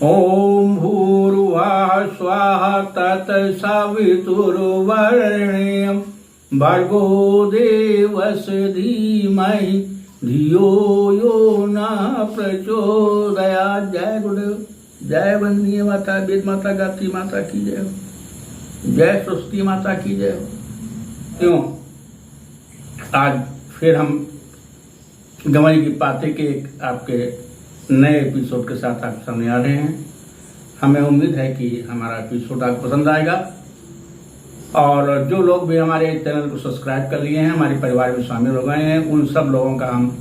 ओम भूर्भुवः स्वः तत्सवितुर्वरेण्यं भर्गो देवस्य धीमहि धियो यो न प्रचोदयात्। जय गुरुदेव, जय वंदनीय माता, वेद माता, गायत्री माता की जय हो, जय सरस्वती माता की जय हो। क्यों आज फिर हम गंवाई की पाते के आपके नए एपिसोड के साथ आपके सामने आ रहे हैं। हमें उम्मीद है कि हमारा एपिसोड आपको पसंद आएगा और जो लोग भी हमारे चैनल को सब्सक्राइब कर लिए हैं, हमारे परिवार में शामिल हो गए हैं, उन सब लोगों का हम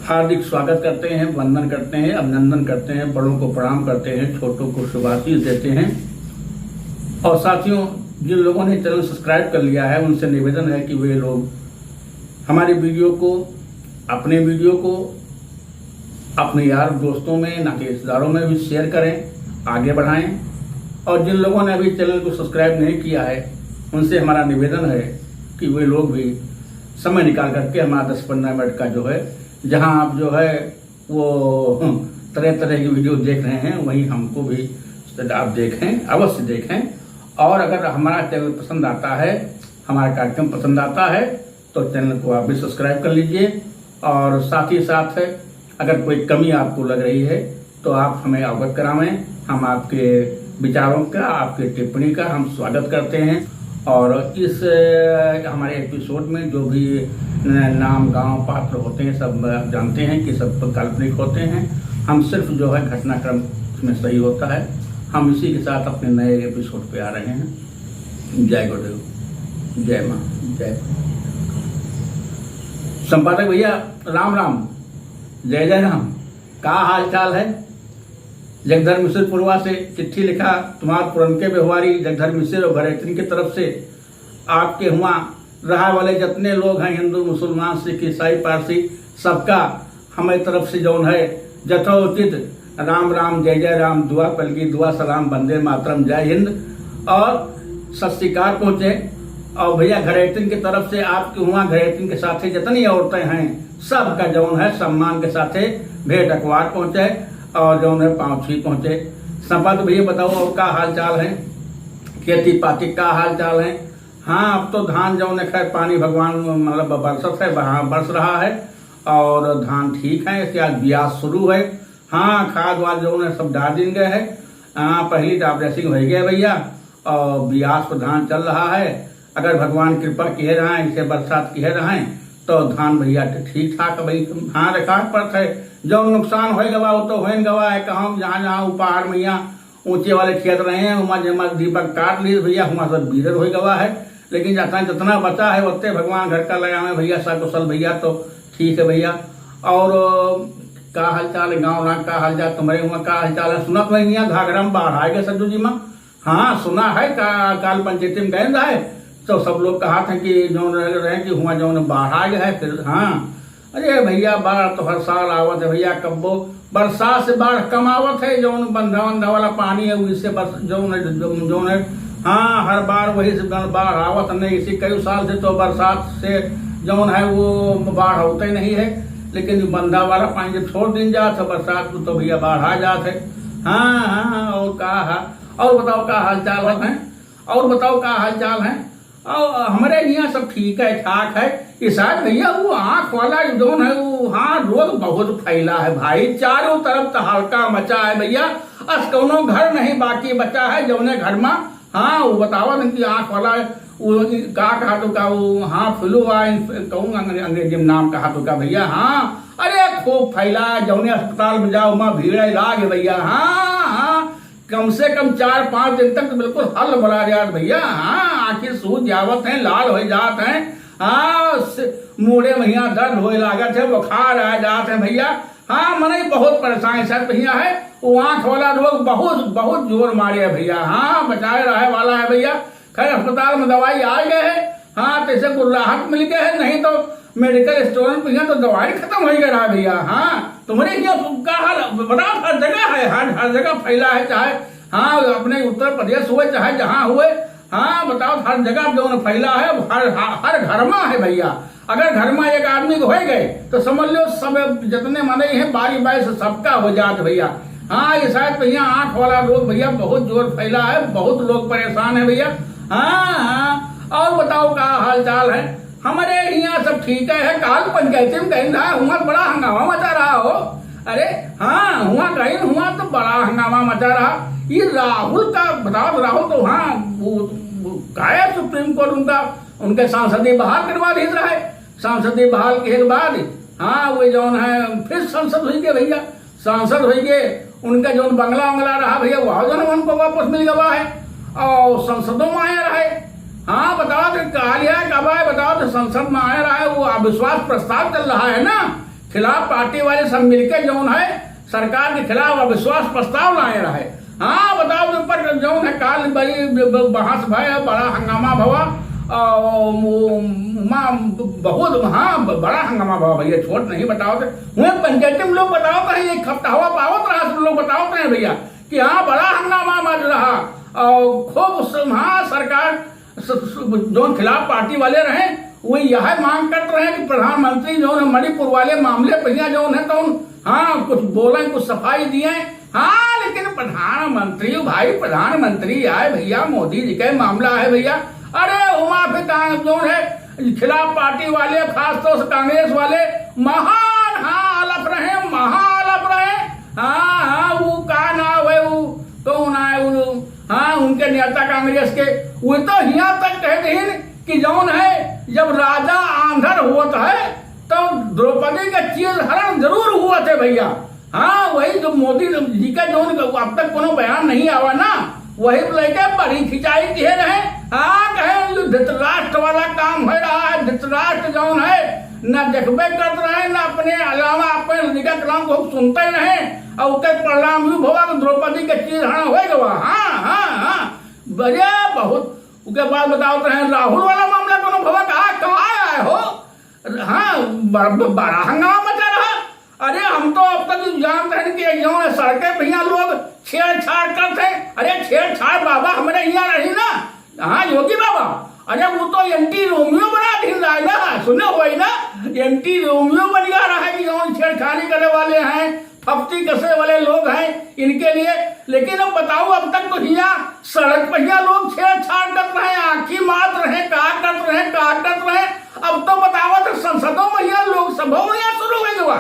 हार्दिक स्वागत करते हैं, वंदन करते हैं, अभिनंदन करते हैं, बड़ों को प्रणाम करते हैं, छोटों को शुभाशीष देते हैं। और साथियों, जिन लोगों ने चैनल सब्सक्राइब कर लिया है उनसे निवेदन है कि वे लोग हमारे वीडियो को, अपने वीडियो को अपने यार दोस्तों में, ना कि रिश्तेदारों में भी शेयर करें, आगे बढ़ाएं। और जिन लोगों ने अभी चैनल को सब्सक्राइब नहीं किया है उनसे हमारा निवेदन है कि वे लोग भी समय निकाल करके हमारा 10-15 मिनट का जो है, जहां आप जो है वो तरह तरह की वीडियो देख रहे हैं वहीं हमको भी आप देखें, अवश्य देखें। और अगर हमारा चैनल पसंद आता है, हमारा कार्यक्रम पसंद आता है तो चैनल को आप भी सब्सक्राइब कर लीजिए। और साथ ही साथ अगर कोई कमी आपको लग रही है तो आप हमें अवगत करावें। हम आपके विचारों का, आपके टिप्पणी का हम स्वागत करते हैं। और इस हमारे एपिसोड में जो भी नाम, गांव, पात्र होते हैं सब जानते हैं कि सब काल्पनिक होते हैं। हम सिर्फ जो है घटनाक्रम में सही होता है। हम इसी के साथ अपने नए एपिसोड पे आ रहे हैं। जय गुरुदेव, जय माँ, जय। संपादक भैया राम राम, जय जय राम। का हाल चाल है? जगधर मिश्र पुरवा से चिट्ठी लिखा, तुम्हार पुरनके व्यवहारी जगधर मिश्र और घरेतन की तरफ से आपके हुआ रहा वाले जितने लोग हैं, हिंदू, मुसलमान, सिख, ईसाई, पारसी, सबका हमारी तरफ से जौन है यथोचित राम राम, जय जय राम, दुआ पलकी, दुआ सलाम, वंदे मातरम, जय हिंद और सत श्रीकार पहुंचे। और भैया घरेतन की तरफ से आपके हुआ घरेतन के साथे जितनी औरतें हैं सबका जौन है सम्मान के साथे भेंट अखबार पहुंचे और जौन है पाँव छुई पहुंचे। संपादक भैया बताओ और का हाल चाल है? खेती पाती का हाल चाल है? हाँ, अब तो धान जौन है खैर पानी भगवान मतलब बरसत है, बरस रहा है और धान ठीक है। इसके आज ब्यास शुरू है। हाँ, खाद वाद जो है सब डाल दिन गए है। हाँ, पहली टाप ड्रेसिंग हो गया भैया और ब्यास पर धान चल रहा है। अगर भगवान कृपा किए रहा है, इसे बरसात किए रहा है तो धान भैया ठीक ठाक भाई। हाँ, रेखा पर है जो नुकसान हो गवा वो तो हो गवा है। कहूँ जहाँ जहाँ पहाड़ मैया ऊंचे वाले खेत रहे हैं वहाँ जमा दीपक काट लिए भैया, वहाँ सब बीरर हो गवा है। लेकिन जितना बचा है उतने भगवान घर का लगावे भैया, सकुशल भैया, तो ठीक है भैया। और का हाल चाल है गाँव नाग का हाल चाल? तुम्हारे वहाँ का हाल चाल है? सुना तो नहीं घाघरा में बाढ़ आएगा सज्जू जी माँ? हाँ सुना है, काल पंचायती में गए है तो सब लोग कहा था कि जो रहे कि हुआ जो बाढ़ आ गया है। फिर हाँ, अरे भैया बाढ़ तो हर साल आवत है भैया, कब्बो बरसात से बाढ़ कम आवत है। जो बंधा बंधा वाला पानी है उससे जो है हाँ, हर बार वही से बाढ़ आवत नहीं। इसी कई साल से तो बरसात से जो है वो बाढ़ होता ही नहीं है। लेकिन बंधा वाला पानी जब छोड़ दिन जात है बरसात को तो भैया बाढ़ आ जात है। हाँ हाँ, और कहा और बताओ का हाल चाल है? और बताओ का हाल चाल है? और हमारे यहाँ सब ठीक है, ठाक है। ये शायद भैया वो आँख वाला जोन है वो, हाँ, रोग बहुत फैला है भाई, चारों तरफ तो हल्का मचा है भैया। अस कौनो घर नहीं बाकी बचा है जौने घर में। हाँ, वो बतावा नहीं कि आँख वाला वो का कहा तो का वो, हाँ, फ्लू कहूँगा अंग्रेजी में नाम कहा तो का भैया। हाँ, अरे खूब फैला, जौने अस्पताल में जाओ वहाँ भीड़ लाग भैया। हाँ हाँ, कम से कम 4-5 दिन तक तो बिल्कुल हल बना जात भैया। हाँ, आखिर सूझ जावत है, लाल हो जात है। हाँ, मूढ़े भैया दर्द हो लागत है, बुखार आ जात है भैया। हाँ, मने बहुत परेशान सर भैया है। वो आँख वाला रोग बहुत बहुत जोर मारे है भैया। हाँ, बचाए रहे वाला है भैया। खैर अस्पताल में दवाई आ गए है। हाँ, तो इसे कुछ राहत मिल गए है, नहीं तो मेडिकल स्टोर में भैया तो दवाई खत्म हो गया रहा भैया। हाँ, तुम्हारे यहाँ का हाल बता, हर जगह है, हर जगह फैला है, चाहे हाँ अपने उत्तर प्रदेश हुए चाहे जहाँ हुए। हाँ बताओ, हर जगह जो फैला है, हर घर में है भैया। अगर घर में एक आदमी को हो गए तो समझ लो सब जितने मने हैं बारी बारी से सबका हो जात भैया। हाँ ये शायद भैया आंख वाला रोग भैया बहुत जोर फैला है, बहुत लोग परेशान है भैया। हाँ हाँ, और बताओ क्या हाल चाल है? हमारे यहाँ सब ठीक है। काल पंचायती में कहीं रहा हुआ बड़ा हंगामा मचा रहा हो। अरे हाँ हुआ कहीं हुआ तो बड़ा हंगामा मचा रहा। ये राहुल का बताओ, राहुल तो हाँ वो गाया सुप्रीम कोर्ट उनके सांसदीय बहाल करवा दे रहा है। सांसदीय बहाल के बाद हाँ वो जो है फिर संसद हुई के भैया, सांसद हुई के उनका जो बंगला वंगला रहा भैया वह जो उनको वापस मिल गवा है और संसदों में आया रहा है। हाँ बताओ तो कहा कब आए बताओ तो संसद में आया रहा है। वो अविश्वास प्रस्ताव चल रहा है ना, खिलाफ पार्टी वाले सब मिलकर जो है सरकार के खिलाफ अविश्वास प्रस्ताव लाए रहा है। हाँ बताओ तो पर जो है काल बड़ी बहस भय बड़ा हंगामा भवा बहुत हाँ बड़ा हंगामा भवा भैया, छोट नहीं। बताओ तो हुए पंचायती में लोग बताओ कहीं एक हफ्ता पावत रहा सब लोग बताओ तो भैया कि हाँ बड़ा हंगामा मच रहा और खूब हाँ सरकार जो खिलाफ पार्टी वाले रहे वो यह मांग करते रहे कि प्रधानमंत्री जो है मणिपुर वाले मामले भैया जो है तो हाँ कुछ बोले कुछ सफाई दिए। हाँ लेकिन प्रधानमंत्री भाई प्रधानमंत्री आए भैया, मोदी जी का मामला है भैया। अरे उमा फिर जो है खिलाफ पार्टी वाले खासतौर से कांग्रेस वाले महान हाँ अलप रहे। हाँ हाँ वो का ना है वो कौन है वो हाँ उनके नेता कांग्रेस के वो तो यहाँ तक कहते हैं कि जौन है जब राजा आंधर हुआ है तो द्रौपदी का चीज हरण जरूर हुआ थे भैया। हाँ वही जो मोदी जी का जो अब तक कोनो बयान नहीं आवा ना वही लेके बड़ी खिंचाई किए रहे। हाँ कहे धृतराष्ट्र वाला काम हो रहा है। धृतराष्ट्र जौन है न देखबे करते रहे न अपने अलावा अपने कलाम को सुनते रहे और उसके परिणाम भी होगा तो द्रौपदी के चीज हरण होगा। हाँ हाँ हाँ बढ़िया बहुत। उसके बाद बताओ तो है राहुल वाला मामला कोनो भवा कहाँ आए हो। हाँ बड़ा हंगामा मचा रहा। अरे हम तो अब तक जानते हैं कि जो है सड़कें भैया लोग छेड़छाड़ करते। अरे छेड़छाड़ बाबा हमारे यहाँ रही ना, हाँ योगी बाबा। अरे वो तो एंटी रोमियो बना दिन रहा है ना, सुने हुआ ना एंटी रोमियो बन जा रहा है कि जो छेड़छाड़ी करने वाले हैं फप्ती कसे वाले लोग हैं इनके लिए। लेकिन अब बताओ अब तक तो यहाँ सड़क पर लोग छेड़छाड़ कर रहे हैं, आंखी मार रहे, कहा कर रहे। अब तो बताओ तो संसदों में यहाँ लोकसभा में यहाँ शुरू हो गया।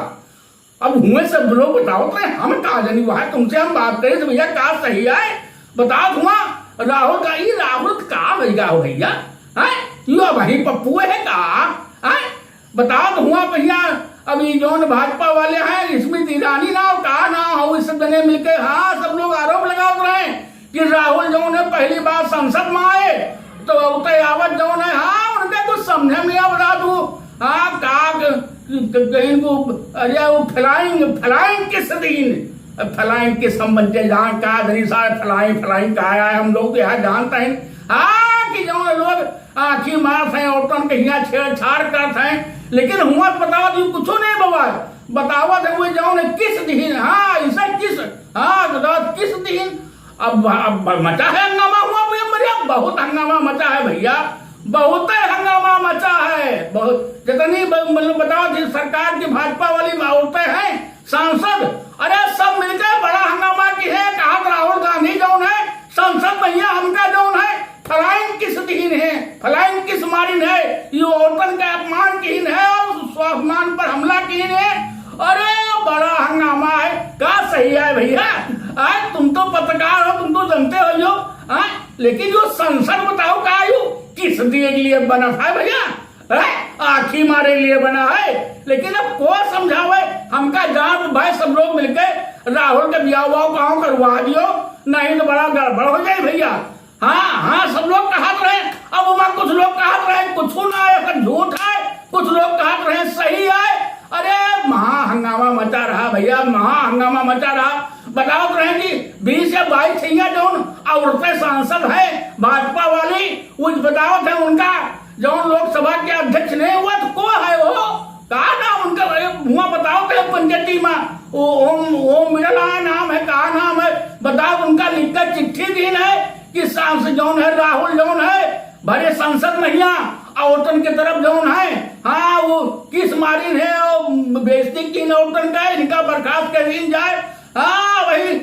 अब हुए सब लोग बताओ तो हम कहा जानी वहां तुमसे हम बात करें तो भैया कहा सही है बताओ हुआ राहुल का ये राहुल कहा भैया है यो वही पप्पू है कहा बताओ तो हुआ भैया। अभी जो भाजपा वाले हैं स्मृति ईरानी ना कहा ना हो इस सब जने मिलकर हाँ सब लोग आरोप लगा रहे हैं कि राहुल जो है पहली बार संसद में आए तो आवत जो है हाँ उनके कुछ समझे में बता दू हाँ कहीं को अरे वो फ्लाइंग किस दिन फ्लाइंग के संबंध जहाँ का धरी सारे फ्लाइंग कहा है हम लोग यहाँ जानते हैं। हाँ कि जो लोग आखी मार हैं औरतन के यहाँ छेड़छाड़ करते हैं लेकिन हुआ बताओ जी कुछ नहीं बाबा बतावा थे वो जो किस दिन हाँ इसे किस हाँ बताओ किस दिन अब मचा है हंगामा हुआ भैया बहुत हंगामा मचा है भैया बहुत हंगामा मचा है बहुत जितनी मतलब बताओ जिस सरकार की भाजपा वाली औरतें हैं सांसद अरे सब मिलकर बड़ा हंगामा की है। कहा राहुल गांधी जो है संसद भैया हमका जो है फ्लाइंग किस दिन है फ्लाइंग किस मारिन है ये औरतन का अपमान कीन है और स्वाभिमान पर हमला कीन है। अरे बड़ा हंगामा है क्या सही है भैया तुम तो पत्रकार हो तुम तो जानते हो जो लेकिन जो संसद बताओ का किस दिए के लिए बना था भैया आखी मारे लिए बना है। लेकिन अब को समझावे हमका जान भाई सब लोग मिलकर राहुल के ब्याह गाँव करवा दियो नहीं तो बड़ा गड़बड़ हो जाए भैया। हाँ सब लोग कहते रहे अब वहां कुछ लोग कहते रहे कुछ ना है झूठ है कुछ लोग कहते रहे सही है। अरे महा हंगामा मचा रहा भैया महा हंगामा मचा रहा। बताओ रहे कि 20 या 22 छैया जो औरतें सांसद है भाजपा वाली वो बताओ थे उनका जो लोकसभा के अध्यक्ष नहीं हुआ तो को है वो कहा नाम उनका हुआ बताओ थे पंचायती में ओम मिडला नाम है कहा नाम है बताओ उनका लिखकर चिट्ठी दी है कि सांसद जौन है राहुल जौन है भरे संसद में औरतन के तरफ जौन है हाँ वो किस मारिन है बेइज्जती की औरतन का इनका बर्खास्त कर दिन जाए। हाँ भाई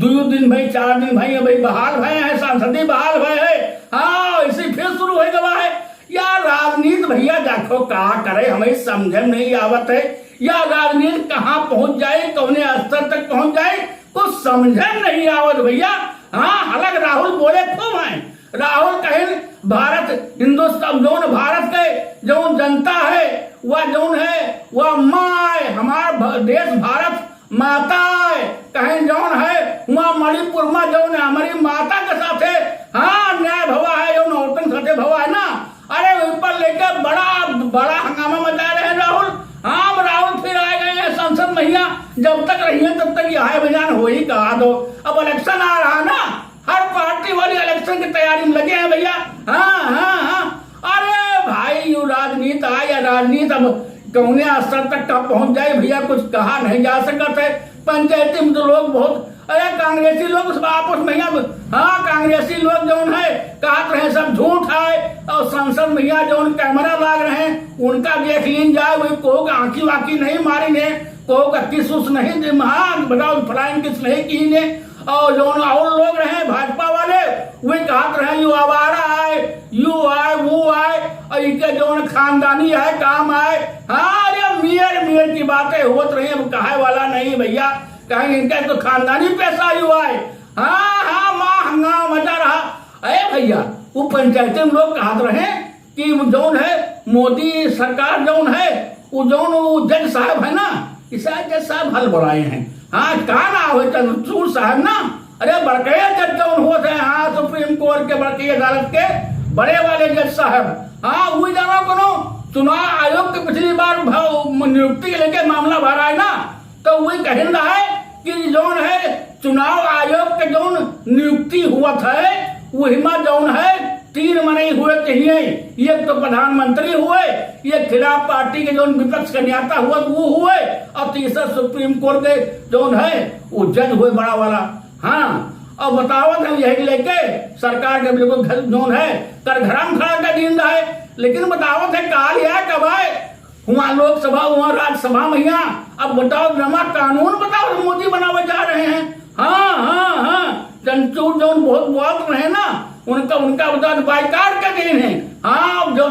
2 दिन भाई 4 दिन भाई भाई बहाल भय है, सांसदी बहाल भय है। हाँ इसी फिर शुरू हो गवा है यार राजनीति भैया। देखो का करे हमें समझ नहीं आवत है या राजनीति कहाँ पहुंच जाए, कौने स्तर तक पहुंच जाए, कुछ समझ नहीं आवत भैया। हाँ हालांकि राहुल बोले खूब है, राहुल कहे भारत हिंदुस्तान जौन भारत के जौन जनता है वह जौन है वह माँ है, हमारा देश भारत माता है। कहीं जौन है वहाँ मणिपुर में जौन है हमारी माता के साथ है। हाँ न्याय भवा है जौन औरतन साथे भवा है ना। अरे ऊपर लेके बड़ा बड़ा हंगामा मचा रहे हैं राहुल। हाँ राहुल फिर आ गए हैं संसद महिला, जब तक रही है तब तक यह बयान हो ही कहा दो। अब इलेक्शन आ रहा ना, हर पार्टी वाली इलेक्शन की तैयारी में लगे हैं भैया। हाँ हाँ हाँ अरे भाई यू राजनीति आ या राजनीति अब कौने स्तर तक का पहुंच जाए भैया कुछ कहा नहीं जा सकता है। पंचायती में तो लोग बहुत अरे कांग्रेसी लोग आपस में हाँ कांग्रेसी लोग जो है कहते रहे सब झूठ है और संसद में जो कैमरा लाग रहे हैं उनका देख लीन जाए। वही को आंखी वाकी नहीं मारी ने, को किस उस नहीं दे हाँ बताओ फ्लाइंग किस नहीं की ने। और जो और लोग रहे भाजपा वाले वे कहते रहे यू आवारा है, यू आए वो आए और इनके जो खानदानी है काम आए। हाँ अरे मेयर की बातें होत रही है, कहे वाला नहीं भैया। कहीं इनका तो खानदानी पैसा यू आए। हाँ हाँ माँ हंगामा मचा रहा। अरे भैया वो पंचायती में लोग कहते रहे कि जौन है मोदी सरकार जौन है वो जौन जज साहब है ना, इस जज साहब हल बढ़ाए हैं। हाँ कहा ना हो चंद्रचूड़ साहब ना, अरे बड़के जज जौन होते हैं हाँ सुप्रीम कोर्ट के बड़के अदालत के बड़े वाले जज साहब। हाँ वही जाना कोनो चुनाव आयोग के पिछली बार नियुक्ति के लेके मामला भरा है ना, तो वही कहन रहा है कि जौन है चुनाव आयोग के जौन नियुक्ति हुआ था वही में जौन है 3 मने हुए चाहिए। एक तो प्रधानमंत्री हुए, एक खिलाफ पार्टी के जौन विपक्ष का नेता हुआ वो हुए और तीसरा सुप्रीम कोर्ट के जौन है वो जज हुए बड़ा वाला। हाँ और बतावत है यही लेके सरकार के बिल्कुल जौन है कर घराम खड़ा कर दिन है। लेकिन बतावत है काल या कब आए वहाँ लोकसभा वहाँ राज्यसभा में यहाँ अब बताओ नवा कानून बताओ मोदी बनावे जा रहे हैं। हाँ हाँ हाँ चंचूड़ जो बहुत बहुत रहे ना उनका बता बाइकाट का दिन है। हाँ जो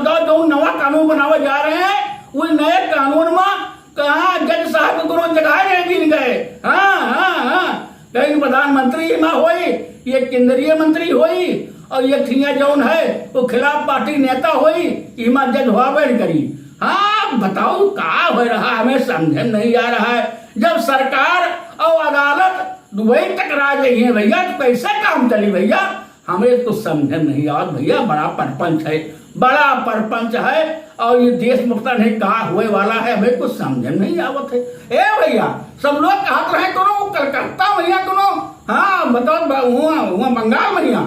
नवा कानून बनावे जा रहे हैं उस नए कानून में कहा जज साहब को जगह नहीं गिन गए। हाँ हाँ हाँ कहीं प्रधानमंत्री में हुई, ये केंद्रीय मंत्री हुई और ये थिया जौन है वो खिलाफ पार्टी नेता हुई, इमा जज हुआ करी। हाँ बताओ का हो रहा हमें समझ नहीं आ रहा है। जब सरकार और अदालत वही टकरा गई है भैया तो कैसे काम चली भैया, हमें तो समझ नहीं आ भैया। बड़ा परपंच है, बड़ा परपंच है और ये देश मुक्ता नहीं कहा हुए वाला है, हमें कुछ समझ नहीं आवत है। ए भैया सब लोग कहते रहे करो कलकत्ता भैया करो। हाँ बताओ हुआ बंगाल भैया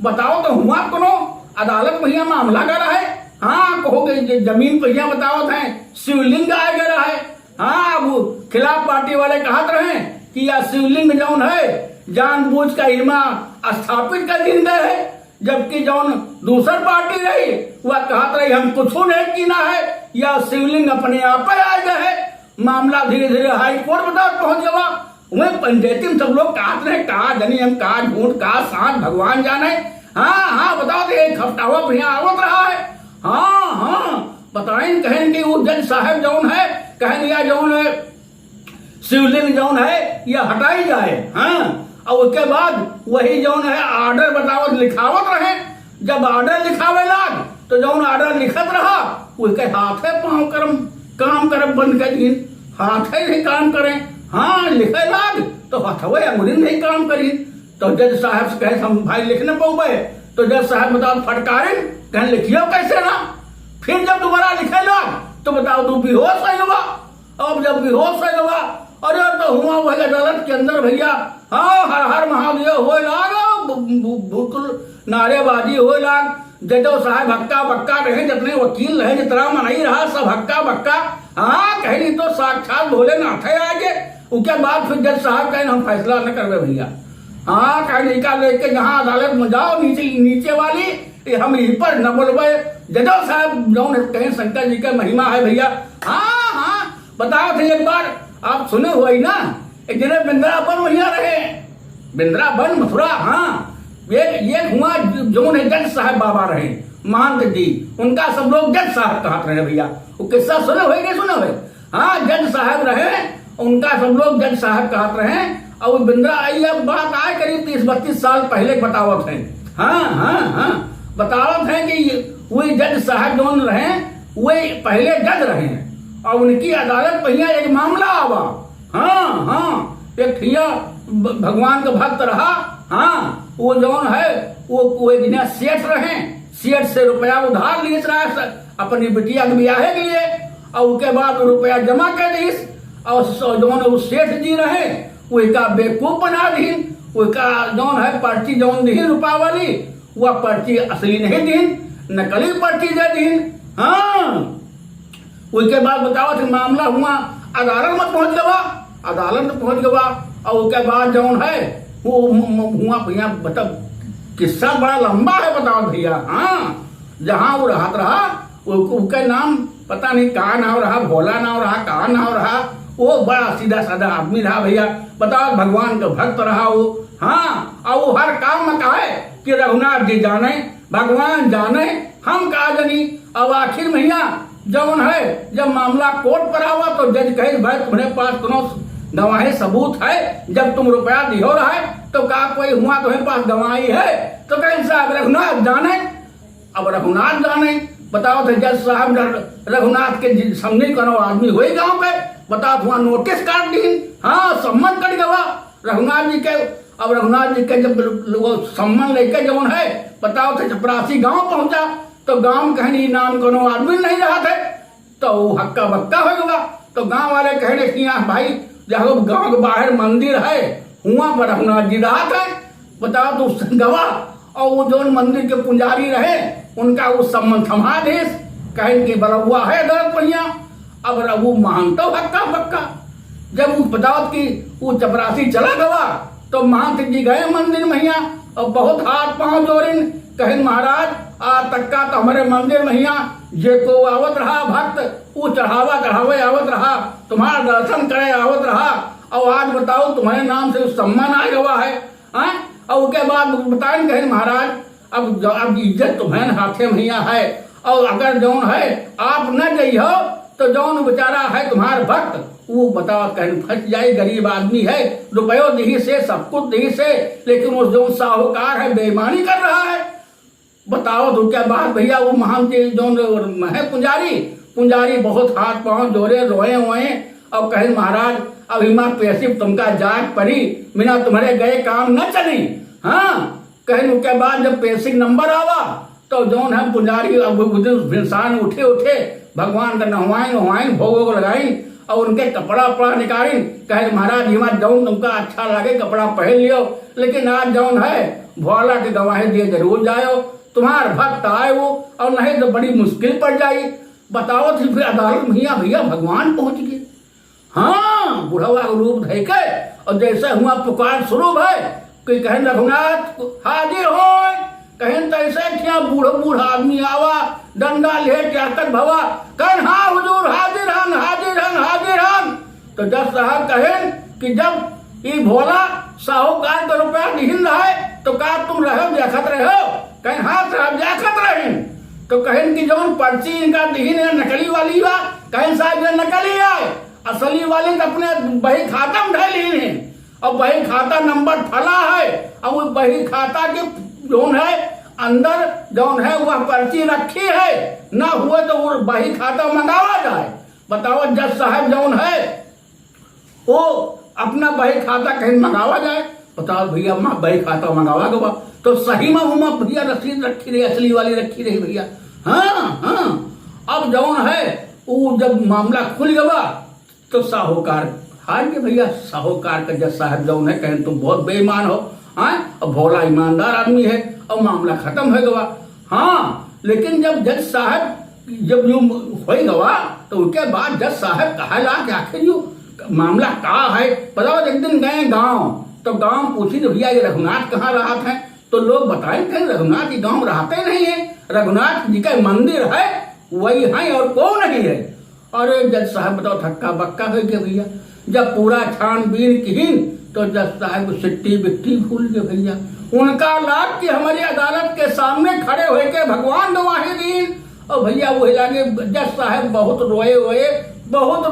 बताओ तो हुआ करो अदालत भैया मामला करा है। हाँ कहोगे जमीन भैया बतावत है शिवलिंग आ गया है। हाँ वो खिलाफ पार्टी वाले कहते रहे कि यह शिवलिंग जौन है जानबूझ का इमा स्थापित कर दिन गए है, जबकि जौन दूसर पार्टी रही वह कहते रही हम कुछ नहीं कीना है, यह शिवलिंग अपने आप आ गया है। मामला धीरे धीरे हाई कोर्ट बताओ पहुंच गया। वही पंचायती में सब लोग कहते रहे कहा जनी हम कहा झूठ कहा सांच भगवान जाने। हाँ हाँ बताओ तो एक हफ्ता हुआ भैया आवत रहा है। हाँ हाँ बताएं कहें कि वो जज साहब जौन है कहें या जौन है शिवलिंग जौन है यह हटाई जाए। हाँ और उसके बाद वही जौन है ऑर्डर बतावत लिखावत रहे। जब ऑर्डर लिखावे लाग तो जौन ऑर्डर लिखत रहा उसके हाथे पांव काम करब बंद कर दिन, हाथे नहीं काम करें। हाँ लिखे लाग तो हथवे अंगुली नहीं काम करी। तो जज साहब से कहे हम भाई लिख न पाओगे, तो जज साहब बताओ फटकारे कहें लिखियो कैसे ना। फिर जब दोबारा लिखे लाग तो बताओ तू बेहोश है लगा। अब जब बेहोश है लगा अरे तो हुआ वही अदालत के अंदर भैया हाँ हर हर महादेव हो लाग भूतुल नारेबाजी हो लाग। जजो साहब हक्का बक्का रहे, जितने वकील रहे जितना मनाई रहा सब हक्का बक्का। हाँ कहीं तो साक्षात भोलेनाथ है आगे। उसके बाद फिर जज साहब कहें हम फैसला न करवे भैया। हाँ कहीं निकाल लेके जहाँ अदालत में जाओ नीचे वाली हम यहीं पर न बोलबे। जजो साहब जो कहें शंकर जी का महिमा है भैया। हाँ हाँ बताओ थे एक बार आप सुने हुए ना जिन्हें वृंदावन वहीं रहे, वृंदावन मथुरा। हाँ, ये हुआ जो जज साहब बाबा रहे महंत जी, उनका सब लोग जज साहब कहते रहे भैया। वो किस्सा सुने हुए नहीं सुने हुए? हाँ, जज साहब रहे, उनका सब लोग जज साहब कहते रहे। और बिंद्रा आई, अब बात आए करीब 30-32 साल पहले बतावत है। हाँ, बतावत है कि वही जज साहब जो रहे वही पहले जज रहे हैं और उनकी अदालत पहिया एक मामला आवा। हाँ, एक ठिया भगवान का भक्त रहा। हाँ, वो जौन है वो एक दिन सेठ रहे, सेठ से रुपया उधार लीस रहा अपनी बिटिया के ब्याहे के लिए, और उसके बाद रुपया जमा कर दीस। और जौन वो सेठ जी रहे उसका बेवकूफ बना दीन, उसका जौन है पर्ची जौन दीन रुपया वाली, वह पर्ची असली नहीं दीन, नकली पर्ची दे दीन। हाँ, उसके बाद बताओ कि मामला हुआ अदालत में पहुंच गवा। और उसके बाद जौन है वो हुआ भैया, मतलब किस्सा बड़ा लंबा है, बताओ भैया। हाँ, जहाँ वो रहा उसका नाम पता नहीं कहा नाम रहा, भोला नाम रहा, कहा नाम रहा। वो बड़ा सीधा साधा आदमी रहा भैया, बताओ भगवान का भक्त रहा वो। हाँ, और वो हर काम में कहा है कि रघुनाथ जी जाने, भगवान जाने, हम कहा जानी। अब आखिर भैया जौन है जब मामला कोर्ट पर आवा तो जज कहे भाई तुम्हारे पास कोनो गवाही सबूत है? जब तुम रुपया दियो रहा है तो कहा कोई हुआ तुम्हारे पास गवाही है? तो कहे साहब रघुनाथ जाने। अब रघुनाथ जाने, बताओ तो जज साहब रघुनाथ के समझे करो आदमी हुए गांव पे, बताओ वहां नोटिस काट दी। हाँ, सम्मन कट गवा रघुनाथ जी के। अब रघुनाथ जी के जब वो सम्मन लेके जौन है बताओ तो चपरासी गांव पहुंचा तो गांव में कहनी नाम कोनो आदमी नहीं रहा थे, तो वो हक्का बक्का हो गया। तो गांव वाले कहने कि भाई जहाँ गांव के बाहर मंदिर है हुआ पर रघुनाथ जी रहा था, बताओ तो गवा। और वो जो मंदिर के पुजारी रहे उनका वो सम्मन थमा देश, कहें कि बरहुआ है दर्द पहिया। अब रघु महंतो हक्का बक्का। जब वो बताओ कि वो चपरासी चला गवा तो महंत जी गए मंदिर मैया और बहुत हाथ पांव जोड़िन, कहें महाराज आज तक का तो हमारे मंदिर मैया जे को आवत रहा भक्त, वो चढ़ावे आवत रहा, तुम्हारा दर्शन करे आवत रहा, और आज बताओ तुम्हारे नाम से सम्मान आ गवा है। और उसके बाद बताएं कहें महाराज अब इज्जत तुम्हारे हाथे मैया है, और अगर जौन है आप न जइहो तो जौन बेचारा है तुम्हारा भक्त वो बताओ कहीं फंस जाए, गरीब आदमी है, रुपयो दही से सब कुछ दही से, लेकिन वो जो साहूकार है बेईमानी कर रहा है। बताओ तो क्या बात भैया। वो महान जी जो है पुंजारी बहुत हाथ पांव जोड़े रोए और कहे महाराज अभी माँ पैसे तुमका जाग पड़ी, बिना तुम्हारे गए काम न चली। हाँ, कहे उसके बाद जब पैसे नंबर आवा तो जौन है पुंजारी अब इंसान उठे भगवान का नहवाइन भोग लगाई और उनके कपड़ा निकाली, कहे महाराज हिमा जौन तुमका अच्छा लगे कपड़ा पहन लियो, लेकिन आज जौन है भोला के गवाही दिए जरूर जायो, तुम्हार भक्त आए वो, और नहीं तो बड़ी मुश्किल पड़ जाई। बताओ तो फिर अदालत भैया भगवान पहुंच गए। हाँ, बुढ़वा रूप धै के और जैसे हुआ पुकार शुरू है कि कहें रघुनाथ हाजिर हो, कहें तैसे क्या बूढ़ आदमी आवा डंडा ले जाकर भवा, कहें हाँ हुजूर हाजिर हन। तो जज साहब कहें कि जब ये भोला साहूकार का रुपया नहीं रहे तो का तुम देखत रहे? कहें हाँ साहब देखत रहे। तो कहें कि जौन पर्ची इनका दीन है नकली वाली बा, कहें साहब ये नकली है, असली वाले तो अपने बही खाता में ढाई है और बही खाता नंबर फला है, और वो बही खाता के जौन है अंदर जौन है वह पर्ची रखी है, ना हुए तो वो बही खाता मंगावा जाए। बताओ जज साहब जौन है वो अपना बही खाता कहीं मंगावा जाए? बताओ भैया माँ बही खाता मंगावा गवा तो सही में वो भैया रसीद रखी रही, असली वाली रखी रही भैया। हाँ, अब जौन है वो जब मामला खुल गवा तो साहूकार हार के भैया। साहूकार का जज साहब जौन है कहें तुम बहुत बेईमान हो, और भोला ईमानदार आदमी है, और मामला खत्म हो गवा। हाँ, लेकिन जब जज साहब जब यूं हो गवा तो उसके बाद जज साहब कहा ला कि आखिर यू मामला कहा है? बताओ एक दिन गए गांव तो गांव पूछी तो भैया ये रघुनाथ कहाँ रहा था? तो लोग बताए थे रघुनाथ ये गांव रहते नहीं है, रघुनाथ जी का मंदिर है वही है और कौन नहीं है। अरे जज साहब बताओ थक्का बक्का हो गया भैया। जब पूरा छानबीन की तो जज साहब सिट्टी बिट्टी भूल गए भैया। उनका लाभ कि हमारी अदालत के सामने खड़े हुए के भगवान गवाही दीन। और भैया वो लागे जज साहब बहुत रोए हुए, बहुत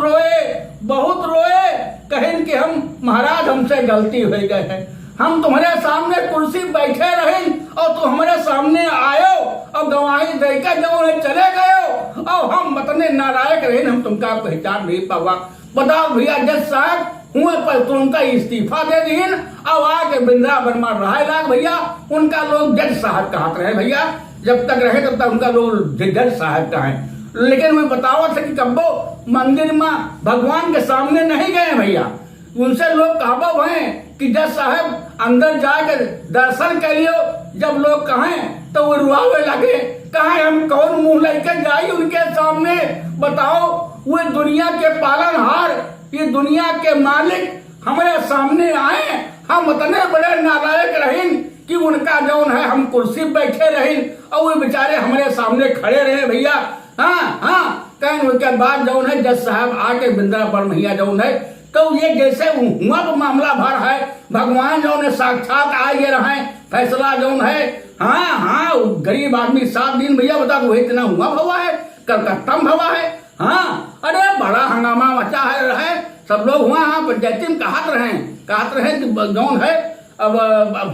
रोए, कहें कि हम महाराज हमसे गलती हो गए है, हम तुम्हारे सामने कुर्सी बैठे रहे और तुम हमारे सामने आयो और गवाही देकर जो चले गए और हम मतने नालायक रहे, हम तुमका पहचान नहीं पावा। बताओ भैया जज साहब हुए पर तुमका इस्तीफा दे दीन अब आके वृंदावन में रहे लाग भैया। उनका लोग जज साहब कहते रहे भैया, जब तक रहे तब तक उनका लोग जज साहब कहे। लेकिन मैं बताओ थे कि कब्बो मंदिर में भगवान के सामने नहीं गए भैया। उनसे लोग कहबो हैं कि जज साहब अंदर जाकर दर्शन करियो। जब लोग कहें तो वो रुआवे लगे, कहे हम कौन मुंह लेकर जाए उनके सामने। बताओ वो दुनिया के पालनहार, ये दुनिया के मालिक हमारे सामने आए, हम इतने बड़े नालायक रहे कि उनका जौन है हम कुर्सी बैठे रहे और वो बेचारे हमारे सामने खड़े रहे भैया। हाँ कहें उनके बाद जौन है जज साहब आके वृंदावन भैया जौन है तो ये जैसे हुआ तो मामला भर है, भगवान जौन है साक्षात आए रहे, फैसला जौन है। हाँ गरीब आदमी 7 दिन भैया बता वो इतना हुआ भवा है, कलकत्ता में भवा है। हाँ अरे बड़ा हंगामा मचा है, सब लोग हुआ पंचायती में कहते रहे कि जौन है अब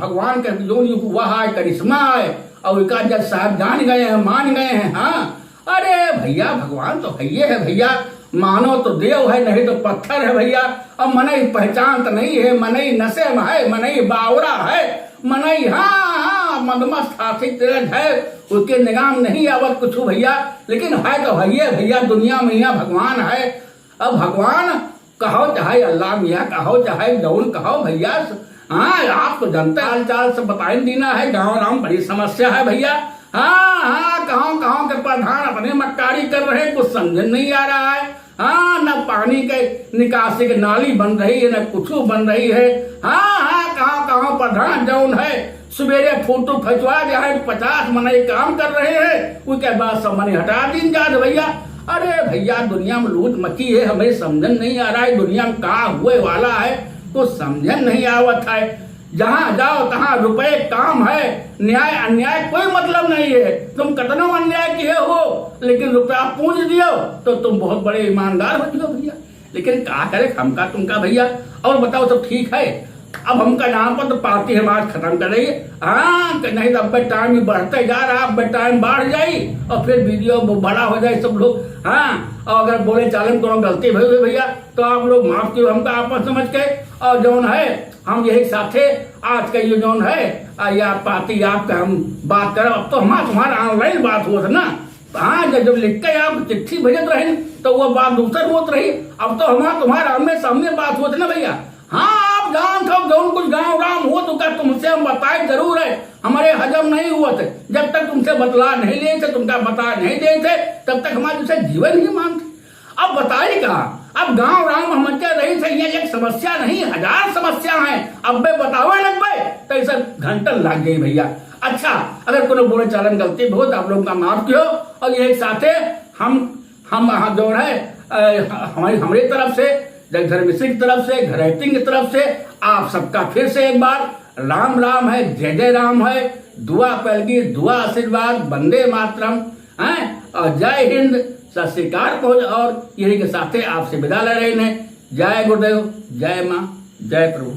भगवान के जो हुआ है करिश्मा है और उसका जज साहब जान गए हैं, मान गए हैं। हाँ अरे भैया भगवान तो है भैया, मानो तो देव है नहीं तो पत्थर है भैया। अब मनई पहचान तो नहीं है, मनई नशे में है, मनई बावरा है, मनई हाँ मदमस्त आशिक है, उसके निगाह नहीं आवत कुछ भैया। लेकिन है तो भैया दुनिया में यहाँ भगवान है। अब भगवान कहो चाहे अल्लाह मियाँ कहो चाहे जौन कहो भैया। हाँ आप तो जनता हाल चाल से बताए देना है, गाँव राम बड़ी समस्या है भैया। हाँ कहाँ के प्रधान अपने मक्कारी कर रहे हैं, कुछ समझ नहीं आ रहा है। हाँ न पानी के निकासी की नाली बन रही है, न कुछ बन रही है। हाँ कहाँ प्रधान जौन है सवेरे फोटो खिंचवा जाए 50 मने काम कर रहे हैं, उसके बाद सब मने हटा दिन जा भैया। अरे भैया दुनिया में लूट मची है, हमें समझन नहीं आ रहा है दुनिया में क्या हुए वाला है, कुछ समझन नहीं आवत है। जहाँ जाओ तहाँ रुपए काम है, न्याय अन्याय कोई मतलब नहीं है। तुम कितना अन्याय किए हो लेकिन रुपया पूंज दियो तो तुम बहुत बड़े ईमानदार बन गए भैया। लेकिन क्या करे हमका तुमका भैया। और बताओ सब ठीक है, अब हमका यहाँ पर तो पार्टी हमारे खत्म कर रही है। हाँ नहीं तो अब टाइम भी बढ़ते जा रहा, अब टाइम बढ़ जाए और फिर वीडियो बड़ा हो जाए सब लोग। हाँ और अगर बोले चालन को गलती भई भैया तो आप लोग माफ करो हमका आपस समझ के। और जौन है हम यही साथे आज का ये जौन है या पार्टी आपका हम बात करें। अब तो तुम्हारा ऑनलाइन बात हुआ था ना, हाँ जब लिख के आप चिट्ठी भेजत रहे तो वो बात दूसर होत रही। अब तो तुम्हारा आमने सामने बात हुआ था ना भैया। हाँ आप जान थो जौन कुछ गाँव राम हो तो क्या तुमसे हम बताए जरूर है, हमारे हजम नहीं हुआ थे। जब तक तुमसे बतला नहीं लिए थे, तुमका बता नहीं दे थे तब तक हमारे तुमसे जीवन ही मानते। अब बताइए कहा अब गांव राम हम रही थे, ये एक समस्या नहीं 1000 समस्या है। अब मैं बतावे लग गए तो ऐसा घंटा लग गई भैया। अच्छा अगर कोई बोले चालन गलती हो तो आप लोगों का माफ कियो। और यही साथे हम जो है हमारी तरफ से जगधर मिश्र की तरफ से घरैती की तरफ से आप सबका फिर से एक बार राम है, जय राम है, दुआ पहलगी, दुआ आशीर्वाद, वंदे मातरम है और जय हिंद, सत श्री अकाल पहुंच। और यही के साथ आपसे विदा ले रहे हैं। जय गुरुदेव, जय माँ, जय प्रभु।